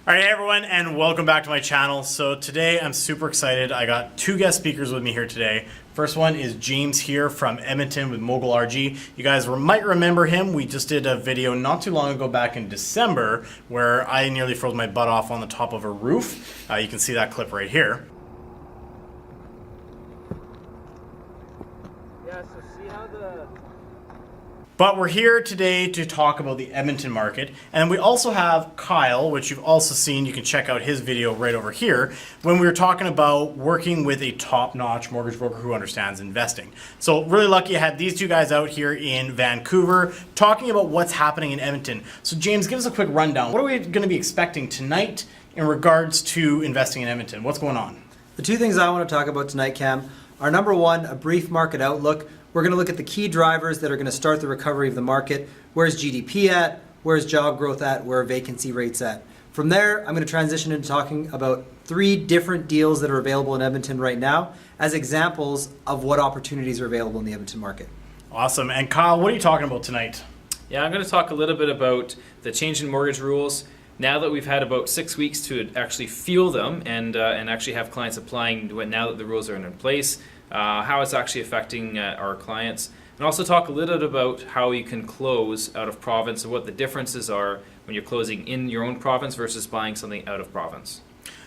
All right, everyone, and welcome back to my channel. So today I'm super excited. I got two guest speakers with me here today. First one is James here from Edmonton with Mogul RG. You guys might remember him. We just did a video not too long ago back in December where I nearly froze my butt off on the top of a roof. You can see that clip right here. Yeah, so see how the... But we're here today to talk about the Edmonton market, and we also have Kyle, which you've also seen. You can check out his video right over here when we were talking about working with a top-notch mortgage broker who understands investing. So really lucky I had these two guys out here in Vancouver talking about what's happening in Edmonton. So James, give us a quick rundown. What are we going to be expecting tonight in regards to investing in Edmonton? What's going on? The two things I want to talk about tonight, Cam, are number one, a brief market outlook. We're going to look at the key drivers that are going to start the recovery of the market. Where's GDP at? Where's job growth at? Where are vacancy rates at? From there, I'm going to transition into talking about three different deals that are available in Edmonton right now as examples of what opportunities are available in the Edmonton market. Awesome. And Kyle, what are you talking about tonight? Yeah, I'm going to talk a little bit about the change in mortgage rules. Now that we've had about 6 weeks to actually feel them and actually have clients applying now that the rules are in place, how it's actually affecting our clients, and also talk a little bit about how you can close out of province and what the differences are when you're closing in your own province versus buying something out of province.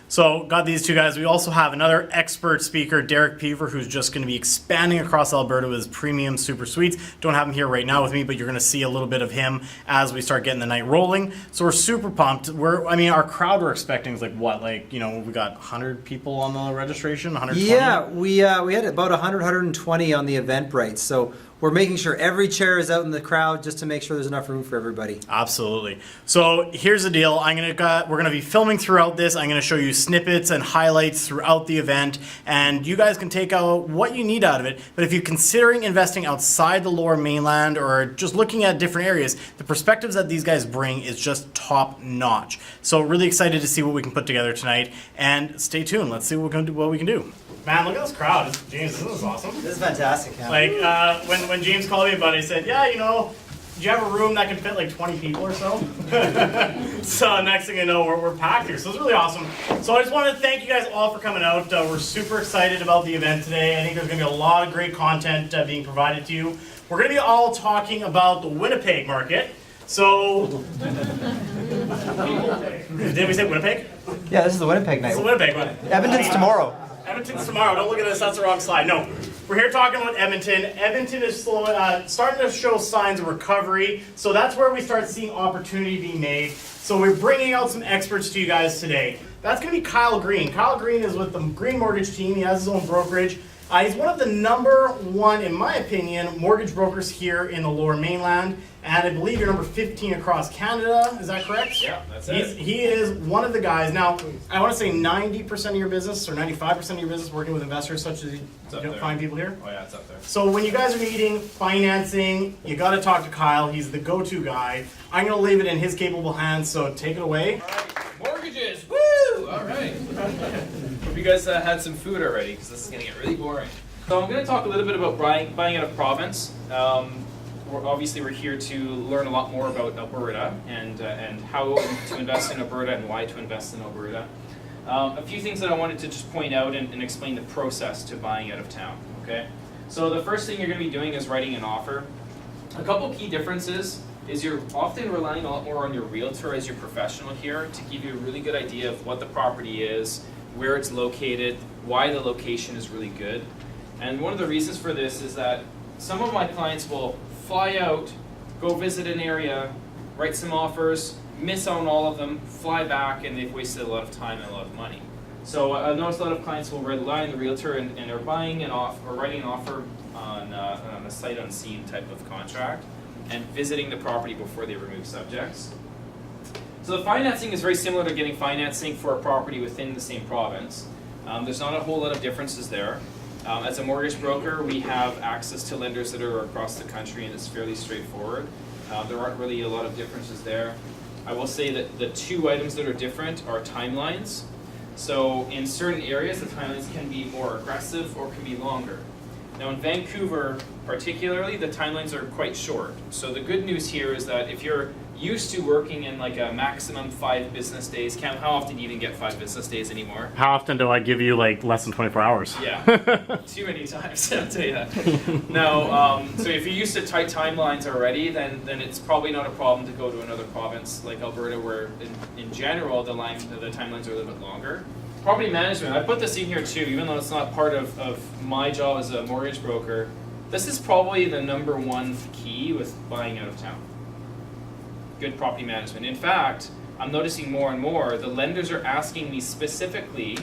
So got these two guys. We also have another expert speaker, Derek Peaver, who's just going to be expanding across Alberta with his premium super suites. Don't have him here right now with me, but you're going to see a little bit of him as we start getting the night rolling. So we're super pumped. Our crowd we're expecting is we got 100 people on the registration, 120? Yeah, we had about 100, 120 on the Eventbrite. So we're making sure every chair is out in the crowd just to make sure there's enough room for everybody. Absolutely. So here's the deal. We're going to be filming throughout this. I'm going to show you snippets and highlights throughout the event, and you guys can take out what you need out of it. But if you're considering investing outside the Lower Mainland or just looking at different areas, the perspectives that these guys bring is just top notch. So really excited to see what we can put together tonight, and stay tuned. Let's see what we can do. Man, look at this crowd. James, this is awesome. This is fantastic, Cam. When James called me about it, he said, yeah, do you have a room that can fit like 20 people or so? So next thing you know, we're packed here. So it's really awesome. So I just want to thank you guys all for coming out. We're super excited about the event today. I think there's going to be a lot of great content being provided to you. We're going to be all talking about the Winnipeg market. So, did we say Winnipeg? Yeah, this is the Winnipeg night. It's the Winnipeg one. Edmonton's tomorrow. Edmonton's tomorrow. Don't look at this. That's the wrong slide. No. We're here talking about Edmonton. Edmonton is starting to show signs of recovery. So that's where we start seeing opportunity being made. So we're bringing out some experts to you guys today. That's going to be Kyle Green. Kyle Green is with the Green Mortgage team. He has his own brokerage. He's one of the #1, in my opinion, mortgage brokers here in the Lower Mainland. And I believe you're number 15 across Canada. Is that correct? Yeah, that's it. He is one of the guys. Now, I want to say 90% of your business or 95% of your business working with investors such as you find people here. Oh yeah, it's up there. So when you guys are needing financing, you got to talk to Kyle. He's the go-to guy. I'm going to leave it in his capable hands, so take it away. All right, mortgages, woo! All right. Hope you guys had some food already because this is going to get really boring. So I'm going to talk a little bit about buying out of province. We're here to learn a lot more about Alberta and how to invest in Alberta and why to invest in Alberta. A few things that I wanted to just point out and explain the process to buying out of town. Okay, so the first thing you're going to be doing is writing an offer. A couple key differences is you're often relying a lot more on your realtor as your professional here to give you a really good idea of what the property is, where it's located, why the location is really good. And one of the reasons for this is that some of my clients will fly out, go visit an area, write some offers, miss on all of them, fly back, and they've wasted a lot of time and a lot of money. So I've noticed a lot of clients will rely on the realtor and are buying an offer or writing an offer on a sight unseen type of contract and visiting the property before they remove subjects. So the financing is very similar to getting financing for a property within the same province. There's not a whole lot of differences there. As a mortgage broker, we have access to lenders that are across the country, and it's fairly straightforward. There aren't really a lot of differences there. I will say that the two items that are different are timelines. So in certain areas, the timelines can be more aggressive or can be longer. Now in Vancouver particularly, the timelines are quite short. So the good news here is that if you're used to working in like a maximum 5 business days. Cam, how often do you even get 5 business days anymore? How often do I give you like less than 24 hours? Yeah, too many times, I'll tell you that. No, so if you're used to tight timelines already, then it's probably not a problem to go to another province like Alberta, where in general the timelines are a little bit longer. Property management, I put this in here too, even though it's not part of my job as a mortgage broker. This is probably the #1 key with buying out of town. Good property management. In fact, I'm noticing more and more, the lenders are asking me specifically,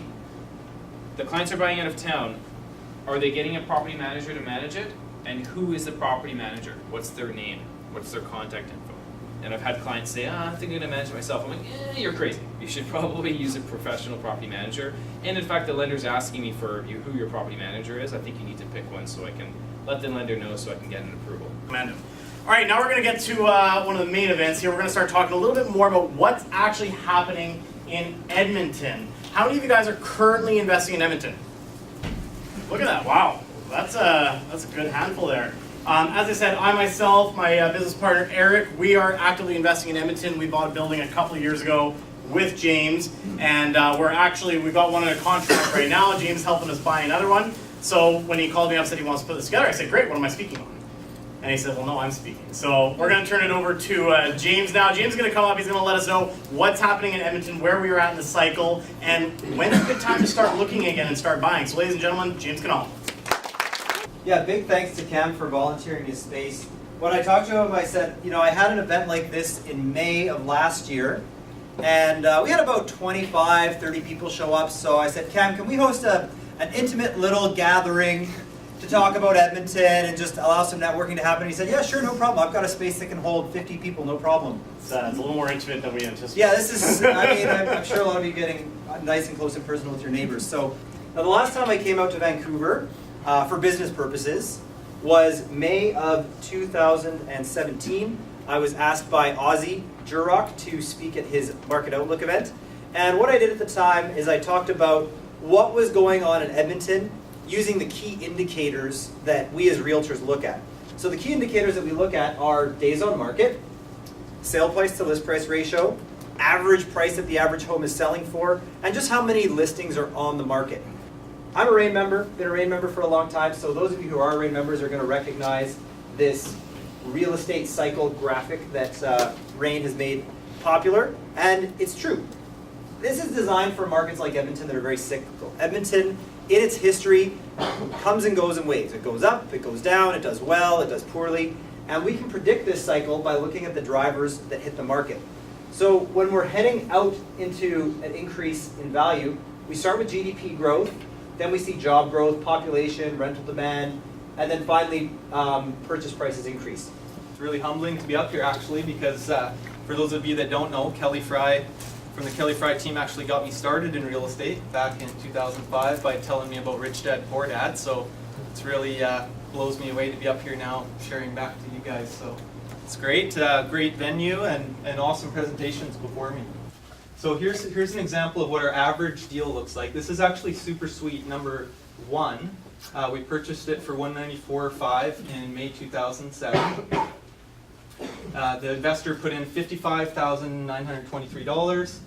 the clients are buying out of town, are they getting a property manager to manage it? And who is the property manager? What's their name? What's their contact info? And I've had clients say, I think I'm going to manage it myself. I'm like, you're crazy. You should probably use a professional property manager. And in fact, the lender's asking me for who your property manager is. I think you need to pick one so I can let the lender know so I can get an approval. Commando. All right, now we're going to get to one of the main events here. We're going to start talking a little bit more about what's actually happening in Edmonton. How many of you guys are currently investing in Edmonton? Look at that, wow. That's a good handful there. As I said, I myself, my business partner Eric, we are actively investing in Edmonton. We bought a building a couple of years ago with James, and we've got one under contract right now. James is helping us buy another one. So when he called me up and said he wants to put this together, I said, great, what am I speaking on? And he said, well, no, I'm speaking. So we're going to turn it over to James now. James is going to come up. He's going to let us know what's happening in Edmonton, where we are at in the cycle, and when's a good time to start looking again and start buying. So ladies and gentlemen, James Canal. Yeah, big thanks to Cam for volunteering his space. When I talked to him, I said, I had an event like this in May of last year, and we had about 25, 30 people show up. So I said, Cam, can we host an intimate little gathering to talk about Edmonton and just allow some networking to happen? He said, yeah, sure, no problem. I've got a space that can hold 50 people, no problem. It's a little more intimate than we anticipated. Yeah, this is, I'm sure a lot of you getting nice and close and personal with your neighbors. So now the last time I came out to Vancouver for business purposes was May of 2017. I was asked by Ozzy Jurok to speak at his Market Outlook event. And what I did at the time is I talked about what was going on in Edmonton using the key indicators that we as realtors look at. So the key indicators that we look at are days on market, sale price to list price ratio, average price that the average home is selling for, and just how many listings are on the market. I'm a RAIN member, been a RAIN member for a long time, so those of you who are RAIN members are going to recognize this real estate cycle graphic that RAIN has made popular, and it's true. This is designed for markets like Edmonton that are very cyclical. Edmonton, in its history, comes and goes in waves. It goes up, it goes down, it does well, it does poorly, and we can predict this cycle by looking at the drivers that hit the market. So when we're heading out into an increase in value, we start with GDP growth, then we see job growth, population, rental demand, and then finally purchase prices increase. It's really humbling to be up here actually because for those of you that don't know, Kelly Fry from the Kelly Fry team actually got me started in real estate back in 2005 by telling me about Rich Dad Poor Dad. So it's really blows me away to be up here now sharing back to you guys. So it's great, great venue and awesome presentations before me. So here's an example of what our average deal looks like. This is actually super sweet, number 1. We purchased it for $194,500 in May 2007. The investor put in $55,923.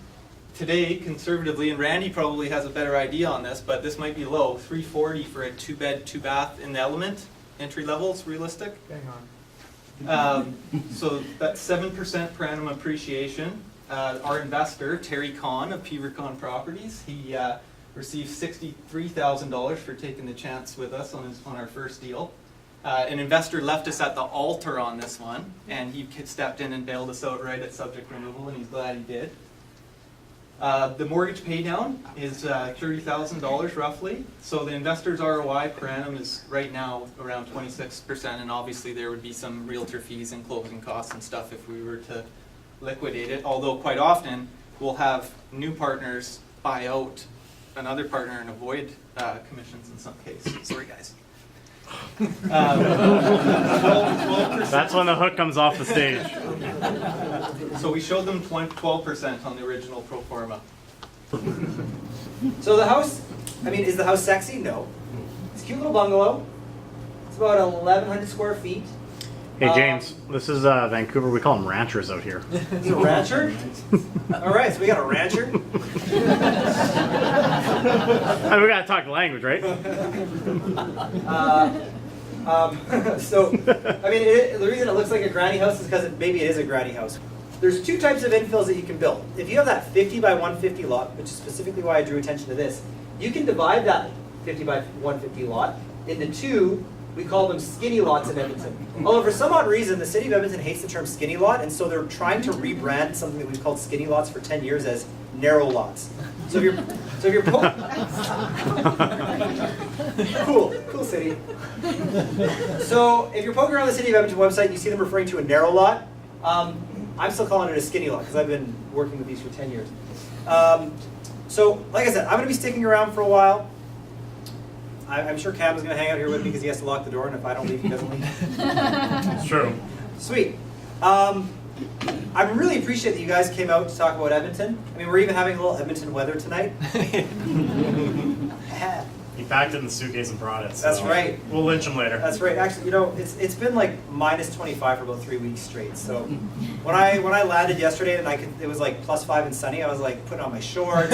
Today, conservatively, and Randy probably has a better idea on this, but this might be low, $340,000 for a 2-bed, 2-bath in the Element. Entry level is realistic. Hang on. So that's 7% per annum appreciation. Our investor, Terry Kahn of Peavercon Properties, he received $63,000 for taking the chance with us on our first deal. An investor left us at the altar on this one, and he stepped in and bailed us out right at subject removal, and he's glad he did. The mortgage paydown is $30,000 roughly. So the investor's ROI per annum is right now around 26%, and obviously there would be some realtor fees and closing costs and stuff if we were to liquidate it. Although quite often we'll have new partners buy out another partner and avoid commissions in some cases. Sorry guys. 12%. That's when the hook comes off the stage. So we showed them 12% on the original pro forma. So the house, is the house sexy? No. It's a cute little bungalow. It's about 1,100 square feet. Hey James, this is Vancouver. We call them ranchers out here. It's a rancher? All right, so we got a rancher. I mean, we gotta talk the language, right? So, I mean, the reason it looks like a granny house is because maybe it is a granny house. There's two types of infills that you can build. If you have that 50 by 150 lot, which is specifically why I drew attention to this, you can divide that 50 by 150 lot into two. We call them skinny lots in Edmonton. Although for some odd reason, the city of Edmonton hates the term skinny lot, and so they're trying to rebrand something that we've called skinny lots for 10 years as narrow lots. So if you're cool city. So if you're poking around the city of Edmonton website and you see them referring to a narrow lot, I'm still calling it a skinny lot because I've been working with these for 10 years. So like I said, I'm going to be sticking around for a while. I'm sure Cam is going to hang out here with me because he has to lock the door, and if I don't leave, he doesn't leave. It's true. Sweet. I really appreciate that you guys came out to talk about Edmonton. I mean, we're even having a little Edmonton weather tonight. He packed it in the suitcase and brought it. So That's right. We'll lynch him later. That's right. Actually, you know, it's been like minus 25 for about 3 weeks straight. So when I landed yesterday and it was like +5 and sunny, I was like putting on my shorts.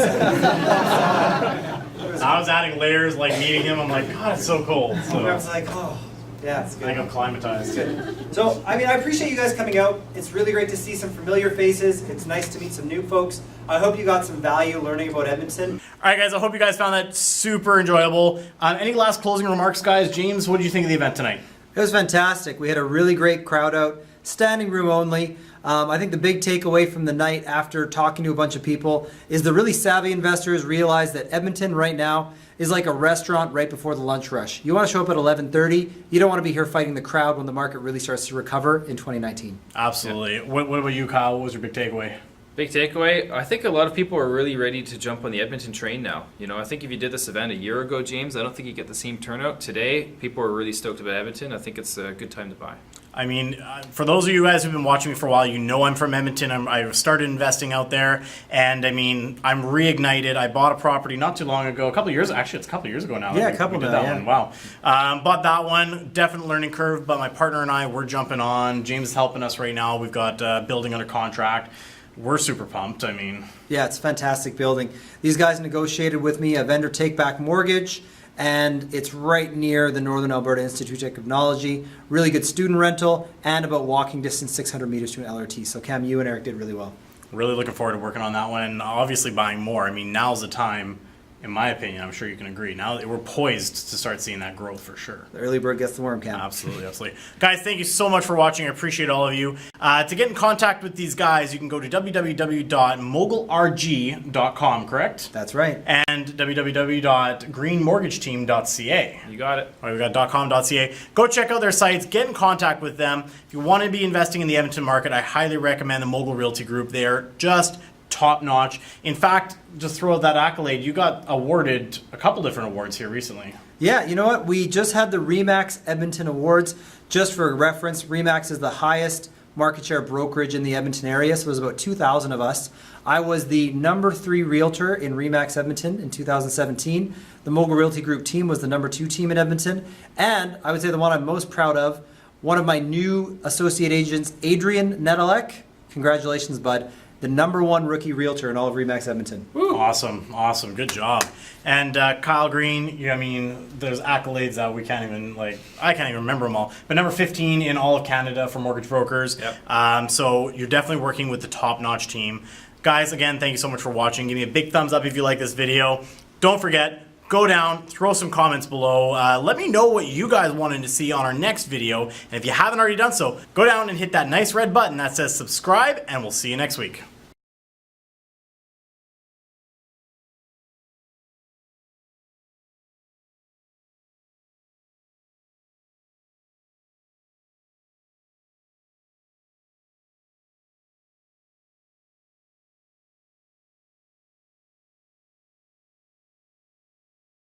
I was adding layers, like meeting him. I'm like, God, it's so cold. I So was like, oh, yeah, it's I good. think I'm climatized. Good. So, I mean, I appreciate you guys coming out. It's really great to see some familiar faces. It's nice to meet some new folks. I hope you got some value learning about Edmonton. All right, guys. I hope you guys found that super enjoyable. Any last closing remarks, guys? James, what did you think of the event tonight? It was fantastic. We had a really great crowd out, standing room only. I think the big takeaway from the night after talking to a bunch of people is the really savvy investors realize that Edmonton right now is like a restaurant right before the lunch rush. You want to show up at 11:30. You don't want to be here fighting the crowd when the market really starts to recover in 2019. Absolutely. Yeah. What about you, Kyle? What was your big takeaway? Big takeaway, I think a lot of people are really ready to jump on the Edmonton train now. You know, I think if you did this event a year ago, James, I don't think you get the same turnout. Today, people are really stoked about Edmonton. I think it's a good time to buy. I mean, for those of you guys who've been watching me for a while, you know I'm from Edmonton. I started investing out there, and I mean, I'm reignited. I bought a property not too long ago, a couple of years. Actually, it's a couple of years ago now. Yeah, we, a couple we did now, that yeah. one. Wow. Bought that one. Definite learning curve, but my partner and I, we're jumping on. James is helping us right now. We've got building under contract. We're super pumped. I mean, Yeah, it's a fantastic building. These guys negotiated with me a vendor take-back mortgage, and it's right near the Northern Alberta Institute of Technology. Really good student rental, and about walking distance, 600 meters to an LRT. So Cam, you and Eric did really well. really looking forward to working on that one, and obviously buying more. I mean, now's the time, in my opinion. I'm sure you can agree. Now we're poised to start seeing that growth for sure. The early bird gets the worm, Cam. Absolutely, absolutely. Guys, thank you so much for watching. I appreciate all of you. To get in contact with these guys, you can go to www.mogulrg.com, correct? That's right. And www.greenmortgageteam.ca. You got it. All right, we got .com.ca. Go check out their sites. Get in contact with them. If you want to be investing in the Edmonton market, I highly recommend the Mogul Realty Group. They are just top notch. In fact, just throw out that accolade. You got awarded a couple different awards here recently. Yeah, you know what? We just had the RE/MAX Edmonton Awards. Just for reference, RE/MAX is the highest market share brokerage in the Edmonton area, so there's about 2,000 of us. I was the #3 realtor in RE/MAX Edmonton in 2017. The Mogul Realty Group team was the #2 team in Edmonton. And I would say the one I'm most proud of, one of my new associate agents, Adrian Nedelek. Congratulations, bud. The #1 rookie realtor in all of RE/MAX Edmonton. Woo. Awesome, awesome, good job. And Kyle Green, I mean, there's accolades that we can't even, I can't even remember them all. But #15 in all of Canada for mortgage brokers. Yep. So you're definitely working with the top-notch team. Guys, again, thank you so much for watching. Give me a big thumbs up if you like this video. Don't forget, go down, throw some comments below. Let me know what you guys wanted to see on our next video. And if you haven't already done so, go down and hit that nice red button that says subscribe, and we'll see you next week.